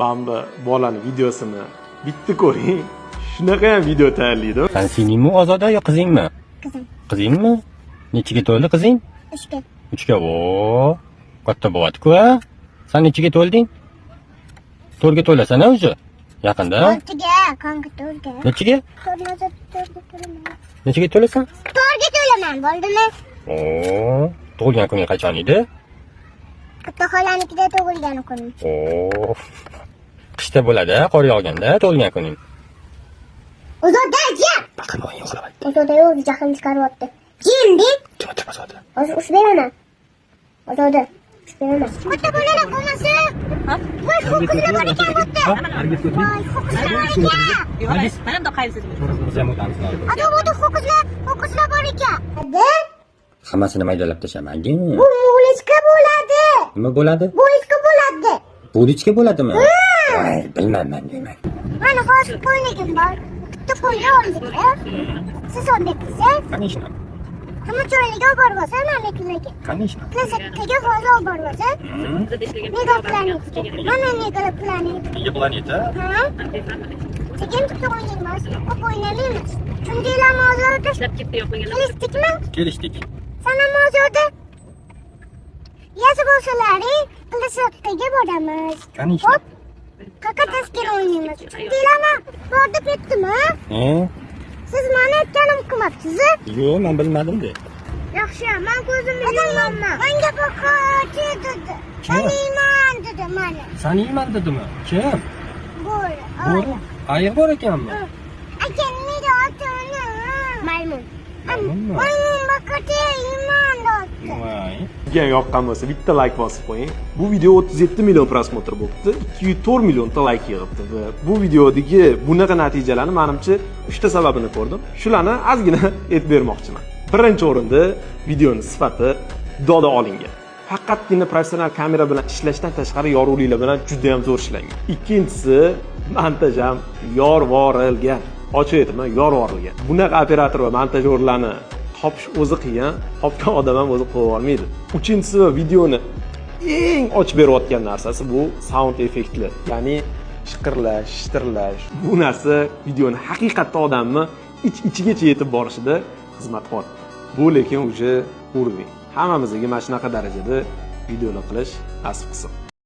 Mana bolani videosini bitta ko'ring. Shunaqa ham video tayyorlaydi. Sen seningmi Ozoda yo qizingmi? Qizim. Qizingmi? Nechiga to'ldi qizing? 3ga. 3ga. O, katta bo'lyapti-ku, ha? Sen nechiga to'lding? 4ga to'lasan-a o'zi? Yaqinda. 4ga, qanqa 4ga? Nechiga? 4ga to'laman. Nechiga to'lasan? 4ga to'laman, bo'ldimi? O, tug'ilgan kuning qachon edi? Katta xolanikida tug'ilgan kunim. O, qishda bo'ladi, qor yog'ganda tug'ilgan kuning. Ozoda, jim! Baqirma, yo'qlab aytdi. Ozoda o'zi jahlni chiqaryapti. Jim deb. Chiqib Ozoda. Hozir ush beraman. Ozoda, ush beraman. Katta bolalar bo'lmasa, voy, ho'kizlar bor ekan bu yerda. Voy, ho'kizlar bor ekan. Mana bundoq qaysizmi? Adovada ho'kizlar bor ekan. Hadi. Hammasini maydalab tashamagin. Bu mulichka bo'ladi. Nima bo'ladi? Bo'lichka bo'ladi. Bo'lichka bo'ladimi? Voy, bilmayman deyman. Mana hozir qo'ynigim bor. Bitta qo'yni oldik. Siz olmaysiz? Конечно. Hamma joyga olib borsan, mamlakatlarga. Конечно. Klasikaga hozir olib borsan. Nega planetga? Mana nega planetga? Nega planeta? Ha? Sekin bitta o'yin emas. Ko'p o'ynamaymiz. Shundaylarmi hozirda? Ishlab ketdi yo'qligini. Kelishdikmi? Kelishdik. Sana hozirda yazib olsalaring, klasikaga boramiz. Конечно. Hop. Qaqa taskin o'ynaymiz. Shundaylarmi? Borib ketdimi? Siz mana aytganim qilmabsiz? Yo'q, men bilmadim-da. Yaxshi, men ko'zimni yumaman. Menga boqchi dedi. Taniyman dedi mana. Saniyman dedimi? Kim? Bo'ri. Bo'ri. Ayiq bor ekanmi? Akamni otini. Maymun. Maymunmi? Maymun boqchi iman dotdi. Voy. Sizga yoqqan bo'lsa bitta like bosib qo'ying. Bu video 37 million prosmotr bo'libdi. 204 millionta like yig'ibdi va bu videodagi bunaqa natijalarni menimcha 3 ta sababini ko'rdim. Shularni ozgina aytib bermoqchiman. Birinchi o'rinda videoning sifati doda olingan. Faqatgina professional kamera bilan ishlashdan tashqari yorug'liklar bilan juda ham zo'r ishlangan. Ikkinchisi, montaj ham yorvorilgan. Ochiq aytaman, yorvorilgan. Bunaqa operator va montajyorlarni topish o'zi qiyin, topgan odam ham o'zi qo'ya olmaydi. Uchinchisi, videoni eng ochib berayotgan narsasi bu sound effektli. Ya'ni shiqirlash, shitirlash. Bu narsa videoni haqiqatda odamni ichigacha yetib borishida xizmat qiladi. Bu lekin уже уровень. Hammamizga mana shunaqa darajada videolar qilish nasib qilsin.